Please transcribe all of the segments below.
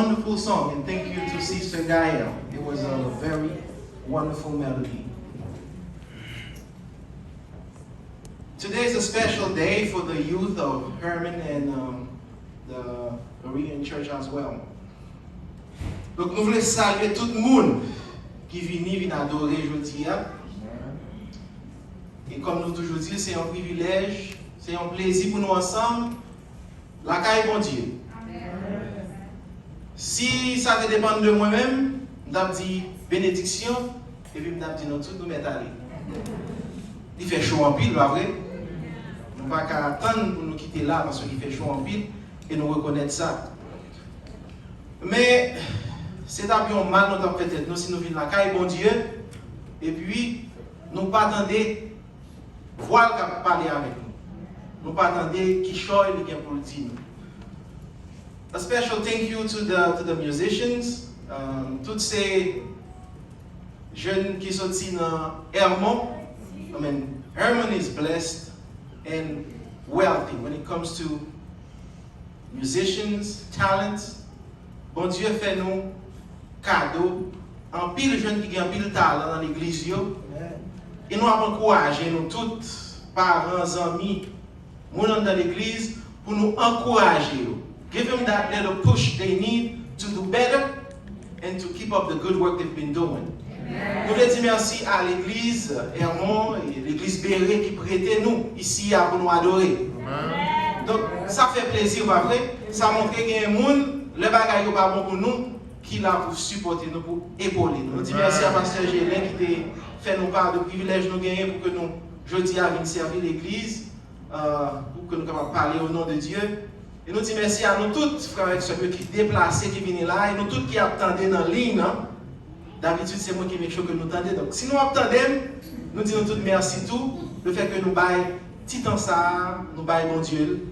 wonderful song, and thank you to Sister Gaia. It was a very wonderful melody. Today is a special day for the youth of Herman and the Berean Church as well. Donc nous voulons saluer tout le monde qui vient adorer aujourd'hui. Et comme nous toujours dit, c'est un privilège, c'est un plaisir pour nous ensemble. La caille bon Dieu. Si ça dépend de moi-même, je dis bénédiction, et puis je dis nous tous nous mettre à aller. Il fait chaud en pile, pas vrai? Nous ne pouvons pas attendre pour nous quitter là parce qu'il fait chaud en pile et nous reconnaître ça. Mais c'est d'abord mal nous avons fait nous si nous venons la caille bon Dieu, et puis nous ne pas attendre voir qu'il parler avec nous. Nous ne pas attendre qui choisit le bien pour le dire. A special thank you to the musicians, tous ces jeunes qui sont ici dans Hermon. I mean, Hermon is blessed and wealthy when it comes to musicians, talents. Bon Dieu fait nous cadeau, en pile jeunes qui ont un pile talent dans l'église. Et nous avons encouragé nous tous, parents, amis, nous dans l'église, pour nous encourager. Give them that little push they need to do better and to keep up the good work they've been doing. Nous voulons dire merci à l'église Hermon et l'église Béret qui prêtait nous ici pour nous adorer. Donc ça fait plaisir, pas vrai? Ça montre qu'il y a un monde, le bagage n'est pas bon pour nous, qui est là pour supporter nous, pour épauler nous. Nous disons merci à Pasteur Gélin qui fait nous part de privilèges nous gagner pour que nous, jeudi, à venir servir l'église, pour que nous puissions parler au nom de Dieu. Et nous disons merci à nous tous, frères et sœurs, qui déplacent, qui viennent là, et nous tous qui attendons dans la ligne. D'habitude, c'est moi qui make sure que nous attendons. Donc, si nous attendons, nous disons tous merci tout, le fait que nous baillons petit temps ça, nous baillons bon Dieu,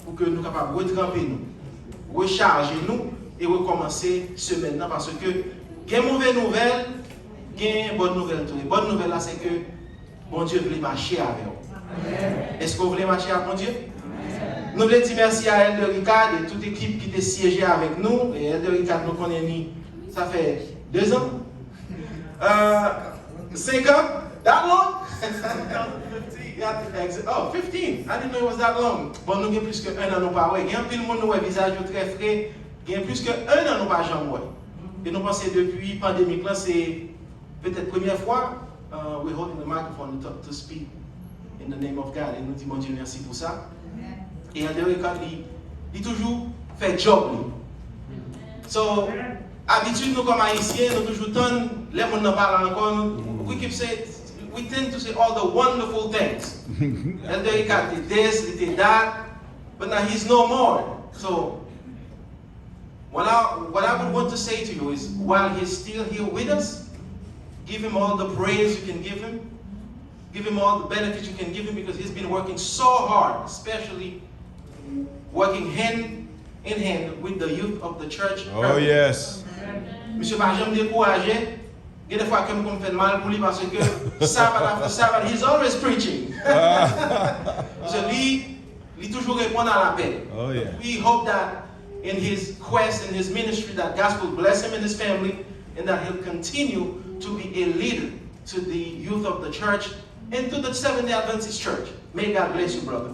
pour que nous soyons capables de retremper nous, recharger nous et recommencer semaine parce que il y a une mauvaise nouvelle, il y a une bonne nouvelle. La bonne nouvelle là, c'est que bon Dieu veut marcher avec nous. Est-ce que vous voulez marcher avec bon Dieu? Nous voulons dire merci à Elder Ricard et toute l'équipe qui était siégée avec nous. Et Elder Ricard nous connaît, ça fait 2 ans. 5 ans? That long? Oh, 15. I didn't know it was that long. Bon, nous avons plus que 1 an nous pas. Il y a un peu de monde nous visage très frais. Il y a plus que 1 an nous pas jamais. Et nous pensons depuis la pandémie, c'est peut-être la première fois. We're holding the microphone to speak in the name of God. Et nous disons, mon Dieu, merci pour ça. Et Elder Ricard, il toujours fait job. So, habitude nous comme haïtiens, nous toujours tendons, les gens nous parlent encore, we tend to say all the wonderful things. Elder Ricard did this, he did that, but now he's no more. So, what I would want to say to you is, while he's still here with us, give him all the praise you can give him. Give him all the benefits you can give him because he's been working so hard, especially working hand in hand with the youth of the church. Oh, yes. Monsieur Benjamin découragé. Il y a des fois que je me fais mal pour lui parce que Sabbath after Sabbath, he's always preaching. So lui toujours répond à l'appel. Oh, yeah. We hope that in his quest and his ministry that God will bless him and his family and that he'll continue to be a leader to the youth of the church and to the Seventh-day Adventist Church. May God bless you, brother.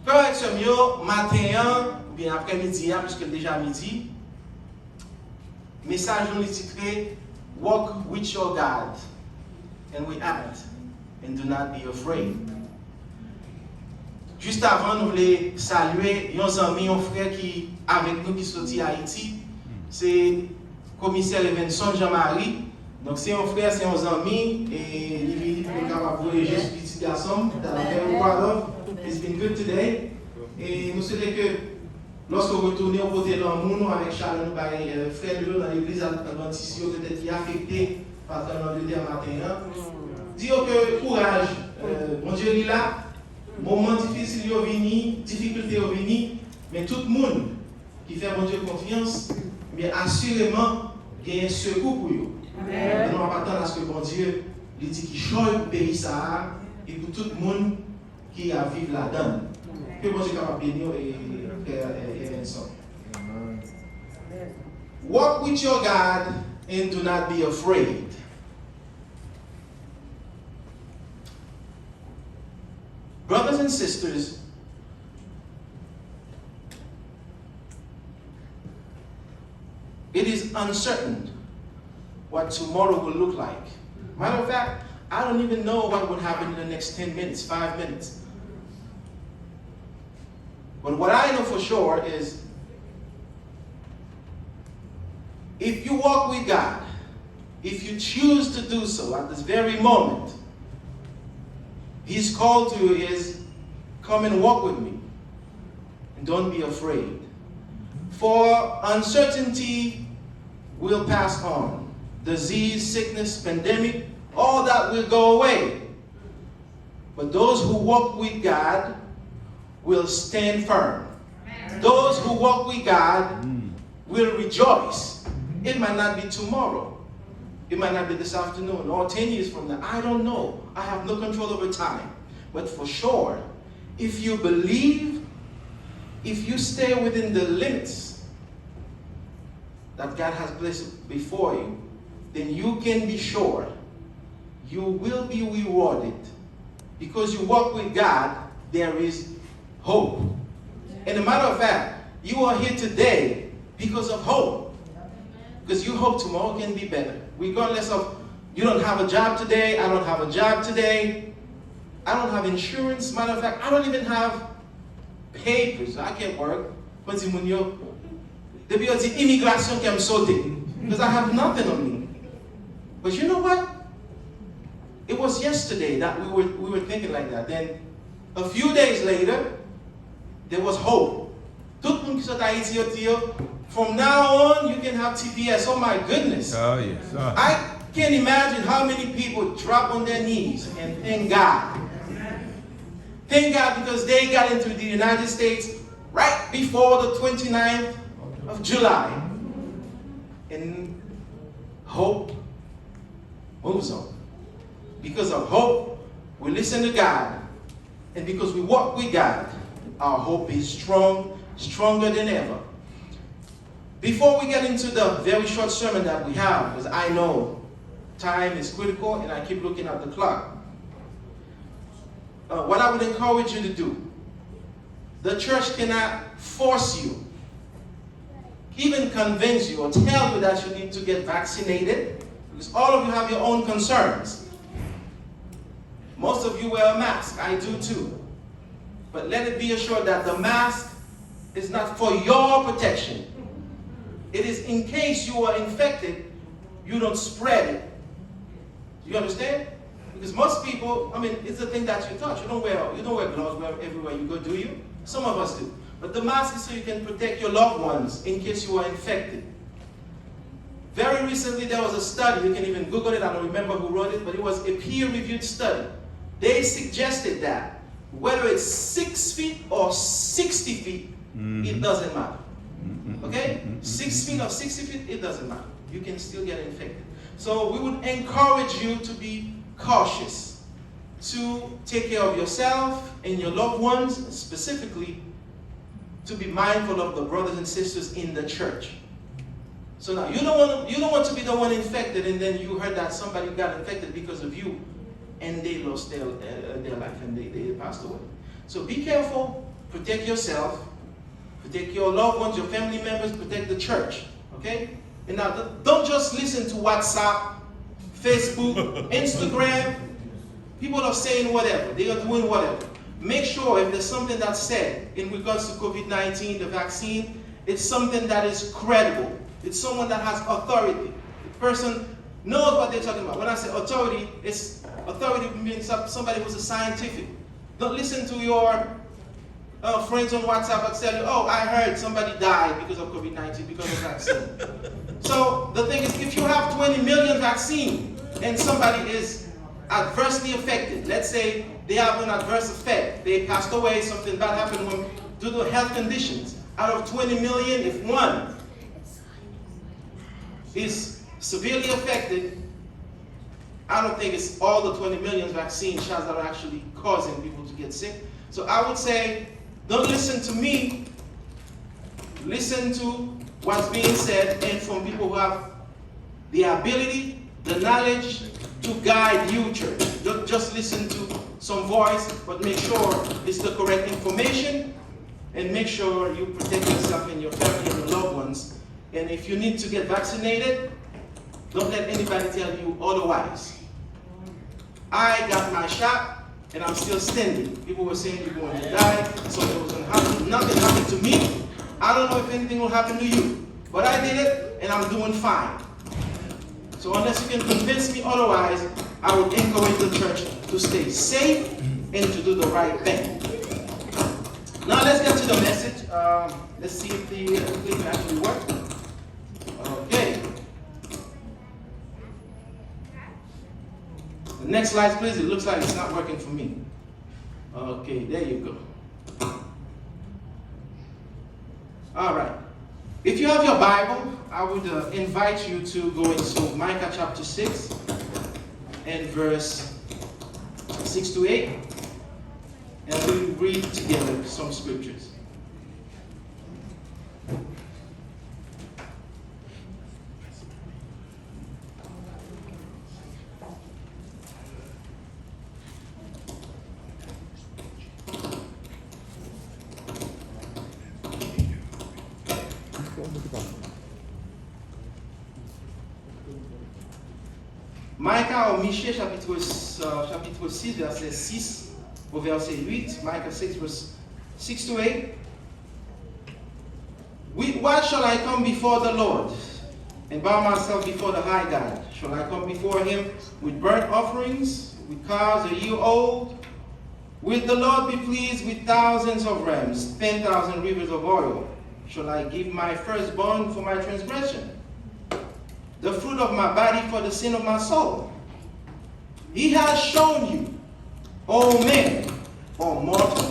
Frères et sœurs, matin, ou bien après-midi, puisque déjà midi, message nous titré Walk with your God, and we act, and do not be afraid. Juste avant, nous voulons saluer un ami, un frère qui avec nous qui sortit à Haïti. C'est commissaire Evenson Jean-Marie. Donc c'est un frère, c'est un ami, et il est capable de voyager ce petit garçon. It's been good today. Et nous souhaitons que lorsque vous retournez au côté de l'amour avec Charles, nous frère de dans l'église adventiste, peut-être qui est affecté par le dernier matin. Dire que courage, mon Dieu est là, moment difficile est venu, difficulté est venu, mais tout le monde qui fait mon Dieu confiance, mais assurément, il y a un secours pour eux. Et nous attendons à ce que mon Dieu lui dit qu'il change le pays ça et pour tout le monde qui a vécu là-dedans. Que bon Dieu capable de bénir et Vincent. Walk with your God and do not be afraid. Brothers and sisters, it is uncertain what tomorrow will look like. Matter of fact, I don't even know what will happen in the next 10 minutes, 5 minutes. But what I know for sure is, if you walk with God, if you choose to do so at this very moment, His call to you is, come and walk with me. And don't be afraid. For uncertainty will pass on. Disease, sickness, pandemic, all that will go away. But those who walk with God will stand firm. Those who walk with God will rejoice. It might not be tomorrow. It might not be this afternoon or 10 years from now. I don't know. I have no control over time. But for sure, if you believe, if you stay within the limits that God has placed before you, then you can be sure you will be rewarded. Because you walk with God, there is hope. And a matter of fact, you are here today because of hope. Because you hope tomorrow can be better. Regardless of, you don't have a job today, I don't have a job today, I don't have insurance. Matter of fact, I don't even have papers. I can't work. Depuis the immigration qui me sauté. Because I have nothing on me. But you know what? It was yesterday that we were thinking like that. Then a few days later, there was hope. From now on, you can have TPS. Oh my goodness. Oh, yes. Oh. I can't imagine how many people drop on their knees and thank God. Thank God because they got into the United States right before the 29th of July. And hope moves on. Because of hope, we listen to God. And because we walk with God, our hope is strong, stronger than ever. Before we get into the very short sermon that we have, because I know time is critical and I keep looking at the clock, what I would encourage you to do, the church cannot force you, even convince you or tell you that you need to get vaccinated, because all of you have your own concerns. Most of you wear a mask, I do too. But let it be assured that the mask is not for your protection. It is in case you are infected, you don't spread it. You understand? Because most people, I mean, it's the thing that you touch. You don't wear gloves everywhere you go, do you? Some of us do. But the mask is so you can protect your loved ones in case you are infected. Very recently, there was a study. You can even Google it. I don't remember who wrote it, but it was a peer-reviewed study. They suggested that whether it's 6 feet or 60 feet, it doesn't matter. Okay? 6 feet or 60 feet, it doesn't matter. You can still get infected. So we would encourage you to be cautious, to take care of yourself and your loved ones, specifically to be mindful of the brothers and sisters in the church. So now, you don't want to be the one infected and then you heard that somebody got infected because of you and they lost their life and they passed away. So be careful, protect yourself, protect your loved ones, your family members, protect the church, okay? And now, don't just listen to WhatsApp, Facebook, Instagram. People are saying whatever. They are doing whatever. Make sure if there's something that's said in regards to COVID-19, the vaccine, it's something that is credible. It's someone that has authority. The person knows what they're talking about. When I say authority, it's authority means somebody who's a scientific. Don't listen to your friends on WhatsApp that tell you, oh, I heard somebody died because of COVID-19, because of vaccine. So the thing is, if you have 20 million vaccine and somebody is adversely affected, let's say they have an adverse effect, they passed away, something bad happened due to health conditions. Out of 20 million, if one is severely affected, I don't think it's all the 20 million vaccine shots that are actually causing people to get sick. So I would say, don't listen to me, listen to what's being said and from people who have the ability, the knowledge to guide you, church. Don't just listen to some voice, but make sure it's the correct information, and make sure you protect yourself and your family and your loved ones. And if you need to get vaccinated, don't let anybody tell you otherwise. I got my shot, and I'm still standing. People were saying you're going to die, so it was going to happen. Nothing happened to me. I don't know if anything will happen to you, but I did it, and I'm doing fine. So unless you can convince me otherwise, I would encourage the church to stay safe and to do the right thing. Now let's get to the message. Let's see if the clicker actually works. Okay. The next slide, please. It looks like it's not working for me. Okay, there you go. All right. If you have your Bible, I would invite you to go into Micah chapter 6 and verse 6 to 8. And we'll read together some scriptures. Micah ou Michée, chapitre 6, verset 6 au verset 8. Micah 6, verse 6 to 8. Why shall I come before the Lord and bow myself before the high God? Shall I come before him with burnt offerings, with calves a year old? Will the Lord be pleased with thousands of rams, 10,000 rivers of oil? Shall I give my firstborn for my transgression, the fruit of my body for the sin of my soul? He has shown you, O man, O mortal,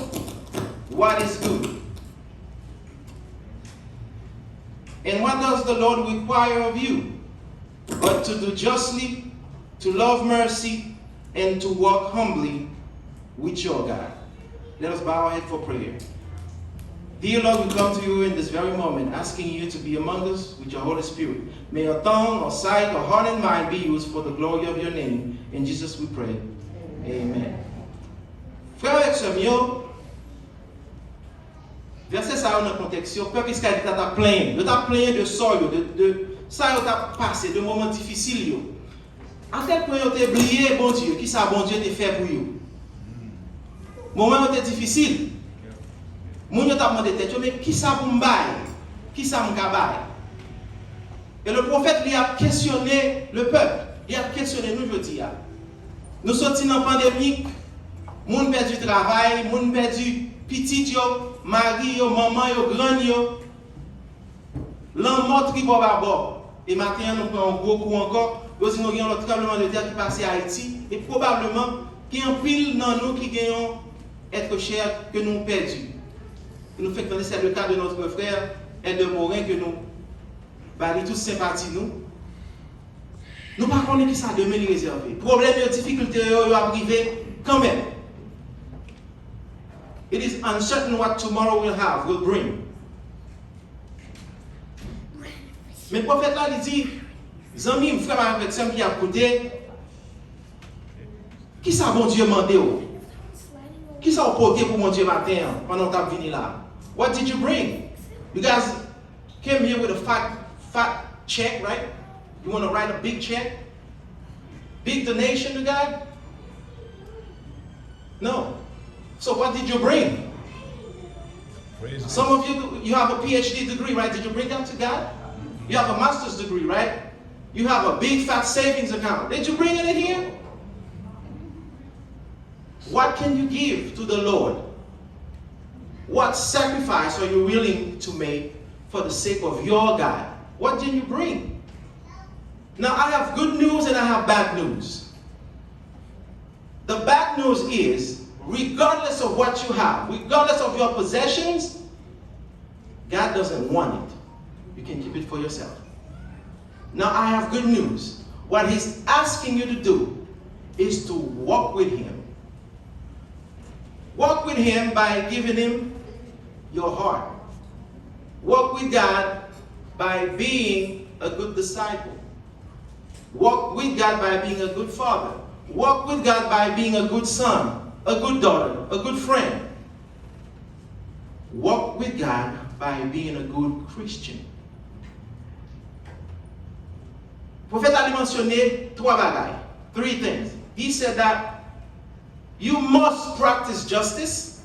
what is good. And what does the Lord require of you? But to do justly, to love mercy, and to walk humbly with your God. Let us bow our head for prayer. Dear Lord, we come to you in this very moment, asking you to be among us with your Holy Spirit. May your tongue, or sight, or heart and mind be used for the glory of your name. In Jesus we pray. Amen. Frères et sœurs, yo, verset ça dans le contexte, le peuple Israël t'a plaint, de sort, de ça t'a passé, de moments difficiles yo. En tel point, tu as oublié, bon Dieu, qui ça bon Dieu t'a fait pour vous. Moment était difficile. Moun yo t'a demandé tête, mais qui ça pour m'bailler? Qui ça m'kabaye? Et le prophète lui a questionné le peuple. Il a questionné nous aujourd'hui. Nous sortis dans la pandémie, moun perdu travail, moun perdu petit yo, mari yo, maman yo, grand yo. L'an mort tri bo ba bo. Et maintenant nous prenons un gros coup encore. Nous avons un tremblement de terre qui passe à Haïti. Et probablement qu'il y a un pile dans nous qui gagnons être cher que nous perdus. Nous fait que c'est le cas de notre frère Ed Morin que nous bali tous sympathie nous. Nous ne connaissons pas qui ça demain réservé. Problème et difficulté arriver quand même. It is uncertain what tomorrow will bring. Mais le prophète là, il dit, Zami, frère avec ça qui a côté, qui ça bon Dieu mandé ou? Qui ça porté pour mon Dieu matin pendant que tu venu là? What did you bring? You guys came here with a fat check, right? You want to write a big check? Big donation to God? No. So what did you bring? Some of you have a PhD degree, right? Did you bring that to God? You have a master's degree, right? You have a big fat savings account. Did you bring it in here? What can you give to the Lord? What sacrifice are you willing to make for the sake of your God? What did you bring? Now, I have good news and I have bad news. The bad news is, regardless of what you have, regardless of your possessions, God doesn't want it. You can keep it for yourself. Now, I have good news. What He's asking you to do is to walk with Him. Walk with Him by giving Him your heart. Walk with God by being a good disciple. Walk with God by being a good father. Walk with God by being a good son, a good daughter, a good friend. Walk with God by being a good Christian. Prophète a mentionné trois bagailles, three things. He said that you must practice justice.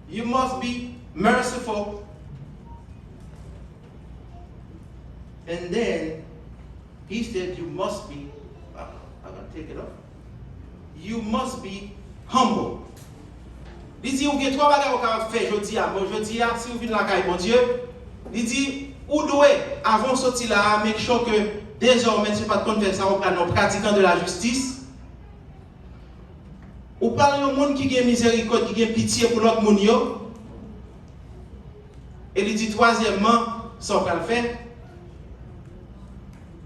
You must be merciful. And then he said you must be, I'm going to take it off. You must be humble. Il dit, il y a trois bagages qu'on fait aujourd'hui. Aujourd'hui, si vous venez la caille, bon Dieu, il dit, ou doit, avant de sortir là, make sure que désormais, ce n'est pas de faire ça, on prend nos pratiquants de la justice. Ou parlez au monde qui a miséricorde, qui a pitié pour l'autre monde. Et il dit, troisièmement, ça on va le faire.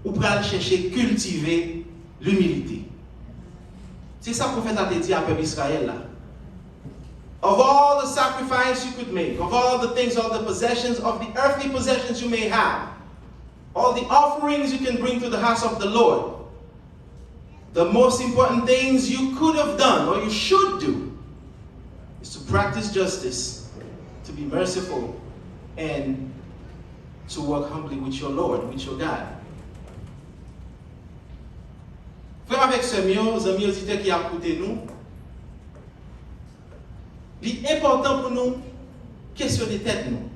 Ou pral chercher cultiver l'humilité. C'est ça que le prophète a dit à peuple Israël là. Of all the sacrifice you could make, of all the things, all the possessions, of the earthly possessions you may have, all the offerings you can bring to the house of the Lord, the most important things you could have done or you should do is to practice justice, to be merciful, and to walk humbly with your Lord, with your God. Frère avec ce mieux, amis auditeurs qui a écouté nous, il est important pour nous questionner tête nous.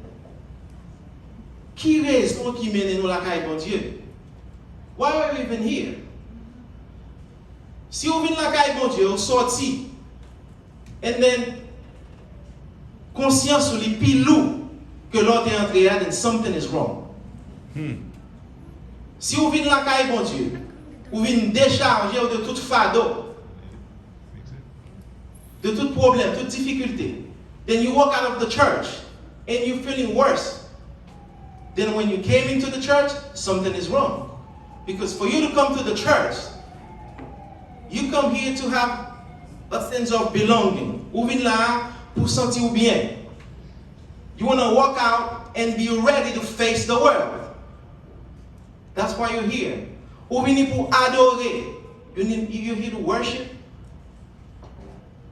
Qui raison qui mène nous la caille bon Dieu? Why are we even here? Si vous venez la caille bon Dieu, vous sorti, and then conscience sur les pilous que l'autre est entré à, then something is wrong. Si vous venez la caille bon Dieu, vous venez décharger de tout fardeau, de tout problème, toute difficulté, then you walk out of the church and you're feeling worse than when you came into the church, something is wrong. Because for you to come to the church, you come here to have a sense of belonging. Vous venez là pour sentir bien. You want to walk out and be ready to face the world. That's why you're here. Vous venez pour adorer. You're here to worship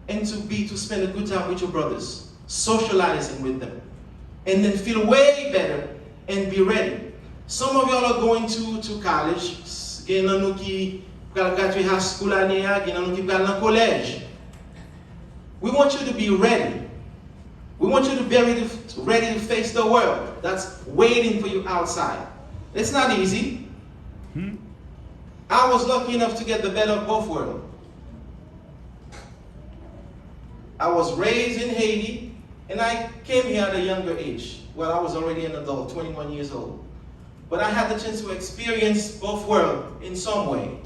and to spend a good time with your brothers, socializing with them, and then feel way better and be ready. Some of y'all are going to college. Gen nan nou ki graduate high school ane ya, gen nan nou ki pral nan college. We want you to be ready. We want you to be ready to face the world that's waiting for you outside. It's not easy. I was lucky enough to get the better of both worlds. I was raised in Haiti, and I came here at a younger age. Well, I was already an adult, 21 years old. But I had the chance to experience both worlds in some way.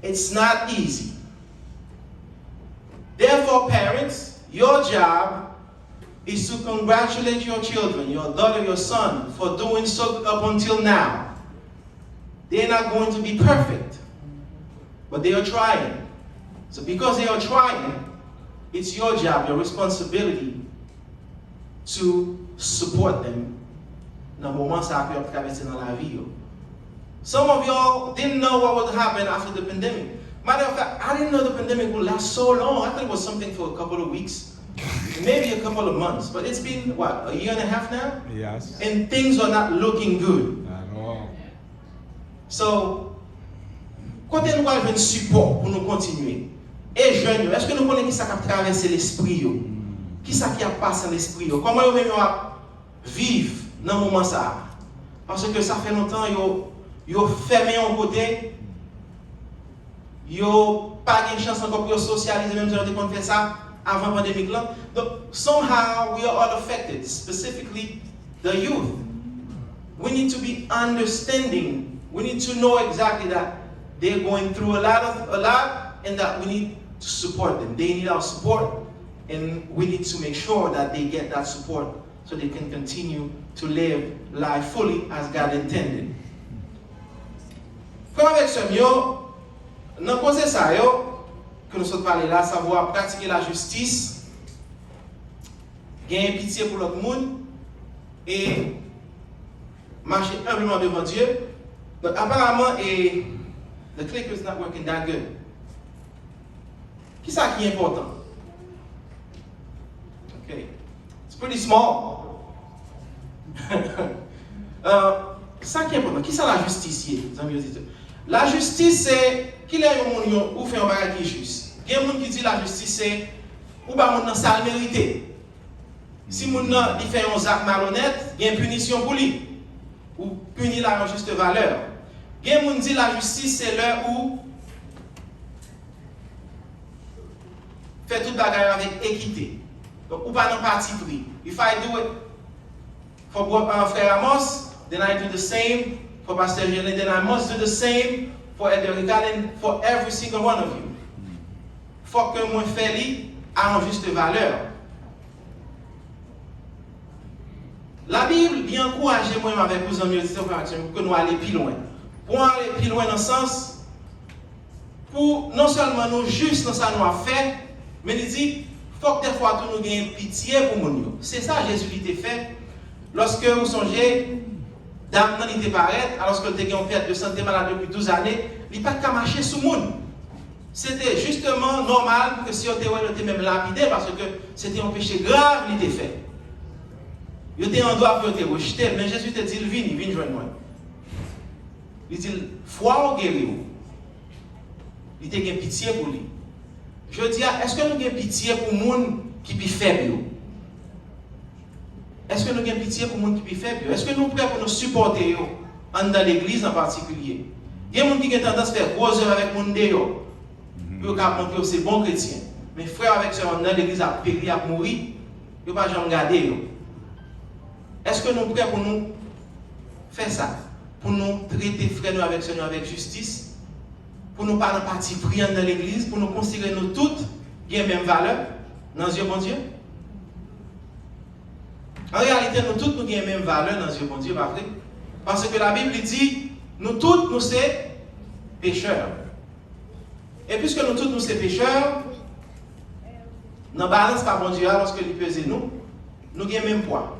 It's not easy. Therefore, parents, your job is to congratulate your children, your daughter, your son, for doing so up until now. They're not going to be perfect, but they are trying. So because they are trying, it's your job, your responsibility to support them. Some of y'all didn't know what would happen after the pandemic. Matter of fact, I didn't know the pandemic would last so long. I thought it was something for a couple of weeks, maybe a couple of months. But it's been, what, a year and a half now? Yes. And things are not looking good. At all. So, quand nous avons un support pour nous continuer, et jeunes, est-ce que nous connaissons qui ça qui a traversé l'esprit? Qui ça qui a passé dans l'esprit? Comment vous même vivre dans ce moment ça? Parce que ça fait longtemps, vous fermé en côté, vous pas de chance encore pour socialiser, même si vous avez fait ça avant la pandémie. Donc, somehow we are all affected, specifically the youth. We need to be understanding. We need to know exactly that they're going through a lot, and that we need to support them. They need our support, and we need to make sure that they get that support so they can continue to live life fully as God intended. Comme avec ce mieux, dans le ça que nous sommes parlé là, savoir pratiquer la justice, gagner pitié pour l'autre monde et marcher humblement devant Dieu. Donc apparemment, the clicker is not working that good. Qui ça qui est important? Okay. It's pretty small. Ça qui est important. Qui ça la justice? La justice, c'est qu'il y a un monde ou fait un bagage qui est juste. Il y a un monde qui dit la justice, c'est ou pas mon ça mérité. Si mon il fait un acte malhonnête, il y a une punition pour lui. Ou punir la juste valeur. Il y a un monde qui dit la justice, c'est l'heure où fait tout bagage avec équité. Donc, ou pas dans parti pris. If I do it for Frère Amos, then I do the same for Pastor Gélin, then I must do the same for Ederica and for every single one of you. Faut que moi fais à en juste valeur. La Bible vient encourager moi avec vos amis auditeurs que nous aller plus loin. Pour aller plus loin dans le sens, pour non seulement nous juste dans ça nous a fait, mais il dit faut que des fois nous ayons pitié pour nous. C'est ça Jésus lui t'a fait. Lorsque vous songez, dame non il était paraître, alors que tu as une perte de santé malade depuis 12 années, il n'a pas qu'à marcher sous le monde. C'était justement normal que si on était même lapidé parce que c'était un péché grave il était fait. Il était en droit pour te rejeter, mais Jésus te dit, il vient joindre moi. Il dit, foi ou guérir. Il te gagne pitié pour lui. Je dis, est-ce que nous avons pitié pour les gens qui sont faibles? Est-ce que nous avons pitié pour les gens qui sont faibles? Est-ce que nous sommes prêts pour nous supporter dans l'église en particulier? Il y a des gens qui ont tendance à faire gros œuvres avec les gens pour montrer que c'est bon chrétien. Mais frère avec sœur dans l'église a péri, a mourir, ils ne vont pas jamais garder. Est-ce que nous sommes prêts pour nous faire ça? Pour nous traiter frères avec sœurs avec justice? Pour nous parler de partie pris dans l'église? Pour nous considérer nous toutes qui ont la même valeur dans les yeux bon Dieu? En réalité, nous toutes nous avons la même valeur dans les yeux bon Dieu, pas vrai? Parce que la Bible dit, nous toutes nous sommes pécheurs. Et puisque nous tous nous sommes pécheurs, dans la balance par bon Dieu, lorsque nous pesons nous, nous avons le même poids.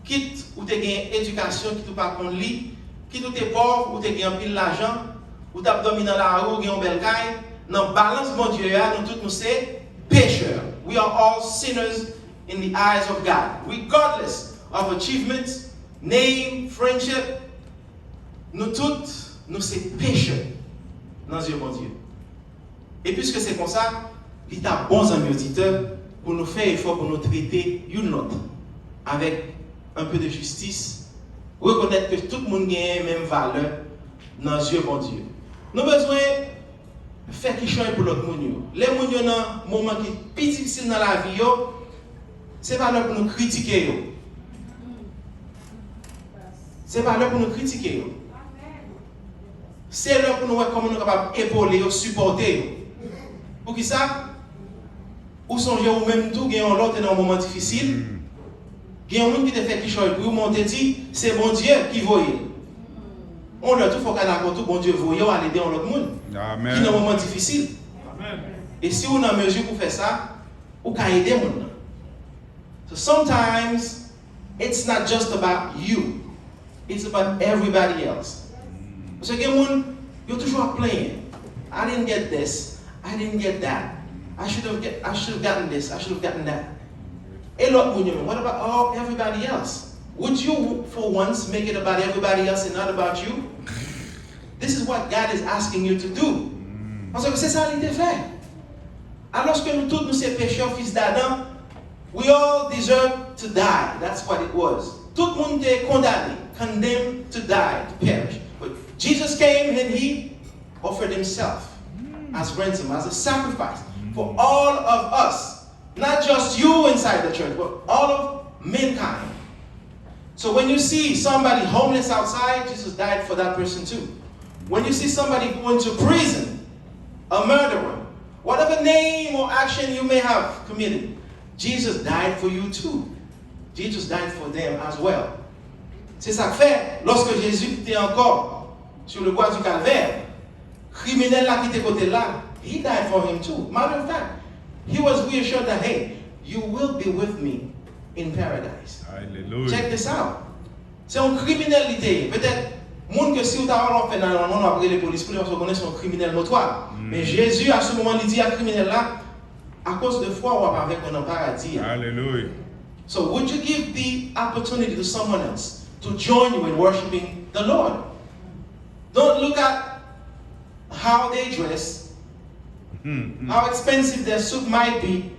Quitte ou tu as une éducation qui ne pas contre lui, quitte ou tu es pauvre, ou tu as un pile d'argent, ou tu as dormi dans la rue, ou tu as une belle caille, dans la balance bon Dieu, nous tous nous sommes pécheurs. We are all sinners in the eyes of God. Regardless of achievements, name, friendship, nous tous nous sommes pécheurs dans les yeux bon Dieu. Et puisque c'est comme ça, il y a bons amis auditeurs pour nous faire effort pour nous traiter une autre avec un peu de justice, reconnaître que tout le monde a la même valeur dans les yeux bon Dieu. Nous avons besoin de faire quelque chose pour l'autre monde. Les gens qui ont un moment qui est plus difficile dans la vie, ce n'est pas là pour nous critiquer. Ce n'est pas là pour nous critiquer. C'est là pour nous voir comment nous sommes capables d'épauler, supporter. Pour qui ça? Ou songez ou même tout, il y a l'autre dans un moment difficile. Il y a un monde qui te fait quelque chose pour vous, on te dit, c'est bon Dieu qui voit. On leur tout, il faut qu'à d'accord tout, bon Dieu voit, aller aider l'autre monde. Amen. Qui est dans un moment difficile. Amen. Et si on a mesure pour faire ça, on peut aider les gens. So sometimes, it's not just about you. It's about everybody else. Parce que les gens, ils sont toujours playing. I didn't get this. I didn't get that. I should have gotten this. I should have gotten that. Et l'autre, what about everybody else? Would you, for once, make it about everybody else and not about you? This is what God is asking you to do. Parce que c'est ça qu'il a fait. Alors que nous tous, nous sommes pécheurs, fils d'Adam, we all deserve to die. That's what it was. Tout le monde est condamné, condemned to die, to perish. But Jesus came and he offered himself as ransom, as a sacrifice for all of us. Not just you inside the church, but all of mankind. So when you see somebody homeless outside, Jesus died for that person too. When you see somebody going to prison, a murderer, whatever name or action you may have committed, Jesus died for you too. Jesus died for them as well. C'est ça que fait, lorsque Jésus était encore sur le bois du calvaire, criminel là qui était côté là, he died for him too. Matter of fact, he was reassured that, hey, you will be with me in paradise. Hallelujah. Check this out. C'est un criminel littéraire. Peut-être, monde que si vous avez fait dans le monde, après les polices, pour les connaître un criminel notoire. Mais Jésus, à ce moment, il dit à criminel là, à cause de foi, on va avec un paradis. Hallelujah. So would you give the opportunity to someone else to join you in worshiping the Lord? Don't look at how they dress, how expensive their suit might be,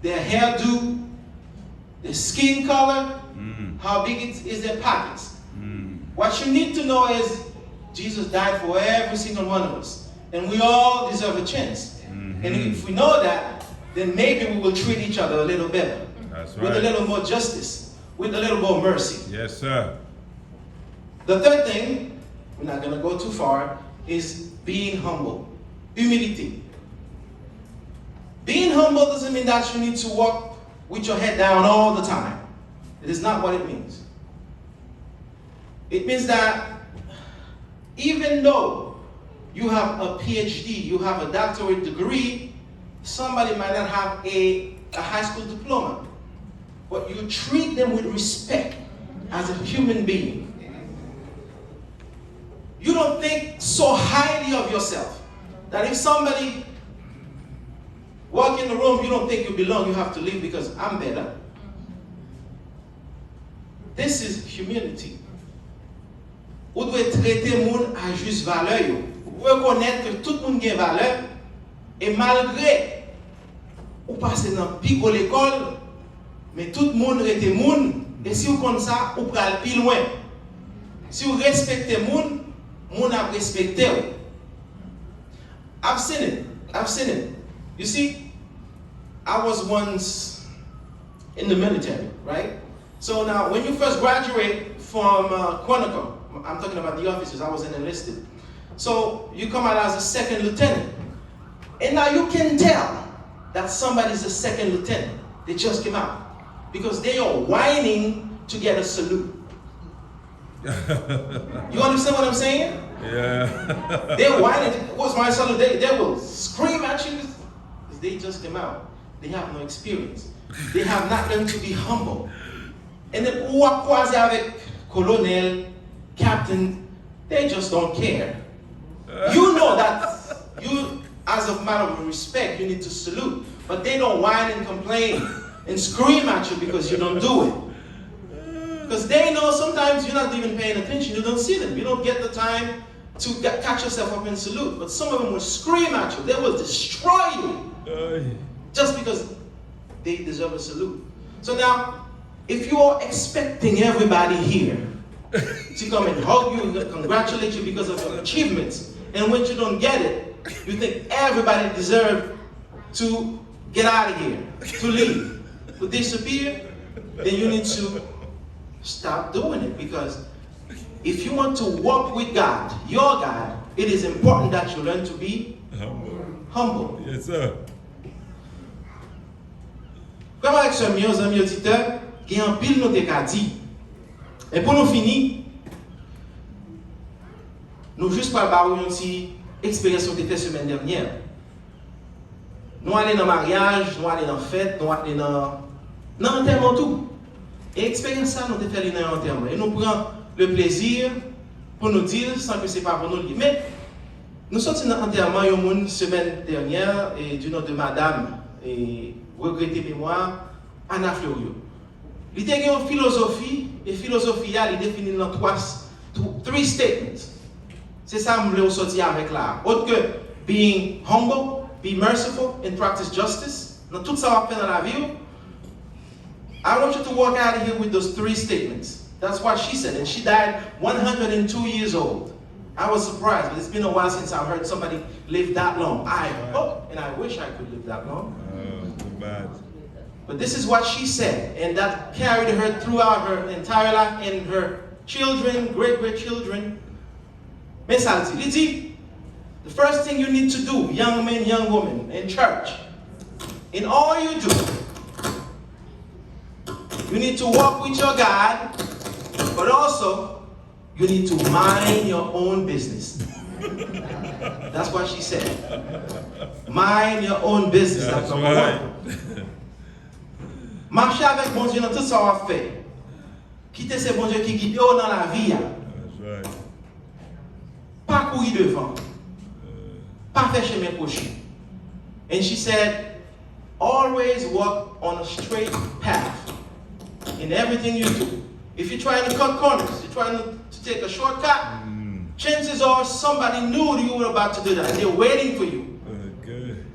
their hairdo, their skin color, how big is their pockets. What you need to know is Jesus died for every single one of us, and we all deserve a chance. And if we know that, then maybe we will treat each other a little better. That's right. With a little more justice, with a little more mercy. Yes, sir. The third thing, we're not going to go too far, is being humble. Humility. Being humble doesn't mean that you need to walk with your head down all the time. It is not what it means. It means that even though you have a PhD, you have a doctorate degree, somebody might not have a high school diploma, but you treat them with respect as a human being. You don't think so highly of yourself that if somebody walk in the room, you don't think you belong, you have to leave because I'm better. This is humility. Vous devez traiter le monde à juste valeur. Vous reconnaître que tout le monde a valeur et malgré vous passez dans pico l'école, mais tout le monde reste monde et si vous connaissez ça, vous pouvez aller plus loin. Si vous respectez le monde, le monde a respecté. I've seen it. You see, I was once in the military, right? So now, when you first graduate from Quantico, I'm talking about the officers, I wasn't enlisted. So you come out as a second lieutenant. And now you can tell that somebody's a second lieutenant. They just came out. Because they are whining to get a salute. You understand what I'm saying? Yeah. They're whining. What's my salute? They will scream at you. Because they just came out. They have no experience. They have not learned to be humble. And then ou à croiser avec colonel, captain, they just don't care. You know that you, as a matter of respect, you need to salute. But they don't whine and complain and scream at you because you don't do it. Because they know sometimes you're not even paying attention. You don't see them. You don't get the time to catch yourself up and salute. But some of them will scream at you. They will destroy you just because they deserve a salute. So now, if you are expecting everybody here to come and hug you and congratulate you because of your achievements, and when you don't get it, you think everybody deserves to get out of here, to leave, to disappear, then you need to stop doing it. Because if you want to walk with God, your God, it is important that you learn to be humble. Yes, sir. Comme avec ce mieux amis auditeurs, qui est en pile nous t'ai dit. Et pour nous finir, nous juste pas parler une petite expérience qu'on a fait la semaine dernière. Nous allons dans le mariage, nous allons dans la fête, nous allons dans l'enterrement tout. Et l'expérience ça, nous avons fait dans l'enterrement. Et nous prenons le plaisir pour nous dire, sans que ce n'est pas pour nous dire. Mais nous sommes dans l'enterrement une semaine dernière, et du nom de madame, et regrettée mémoire, Anna Florio. Il y a une philosophie, et philosophie, elle définit dans trois statements. C'est ça que je voulais sortir avec là. Autre que being humble, be merciful, and practice justice. Dans tout ça, on fait dans la vie. I want you to walk out of here with those three statements. That's what she said. And she died 102 years old. I was surprised, but it's been a while since I heard somebody live that long. I hope, and I wish I could live that long. Too bad. But this is what she said, and that carried her throughout her entire life and her children, great-grandchildren. Mentality. The first thing you need to do, young men, young women, in church, in all you do, you need to walk with your God, but also you need to mind your own business. That's what she said. Mind your own business. That's number one. Marcher avec bon Dieu dans tout ça on fait. Quitter ces bon Dieu qui guide dans la vie. That's right. Pas courir devant. Pas faire chemin crochu. And she said, always walk on a straight path in everything you do. If you're trying to cut corners, you're trying to take a shortcut, chances are somebody knew you were about to do that. They're waiting for you. Good.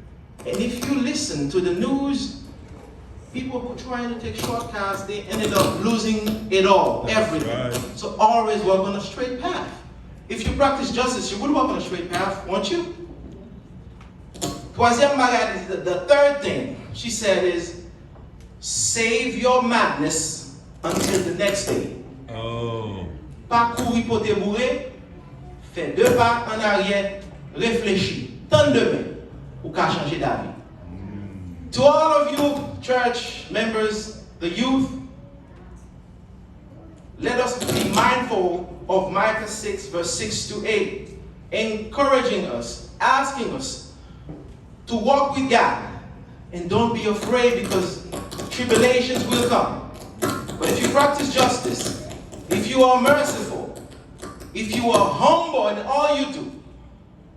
And if you listen to the news, people who are trying to take shortcuts, they ended up losing it all, everything. Right. So always walk on a straight path. If you practice justice, you would walk on a straight path, won't you? Troisième bagage, the third thing she said is, save your madness until the next day. Oh. Pas courir pour te bourrer, fais 2 pas en arrière, réfléchis, tant demain, ou qu'à changer d'avis. To all of you church members, the youth, let us be mindful of Micah 6 verse 6 to 8, encouraging us, asking us to walk with God. And don't be afraid because tribulations will come. But if you practice justice, if you are merciful, if you are humble in all you do,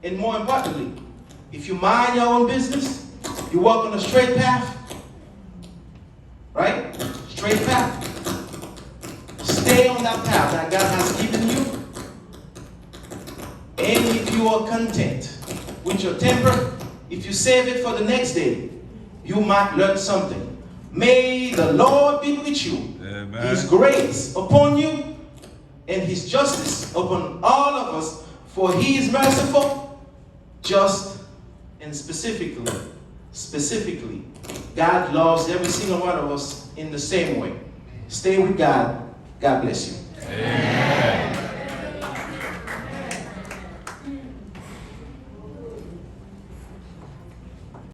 and more importantly, if you mind your own business, you walk on a straight path, right? Straight path. Stay on that path that God has given you. And if you are content with your temper, if you save it for the next day, you might learn something. May the Lord be with you. Amen. His grace upon you and His justice upon all of us, for He is merciful, just, and specifically, God loves every single one of us in the same way. Stay with God. God bless you. Amen.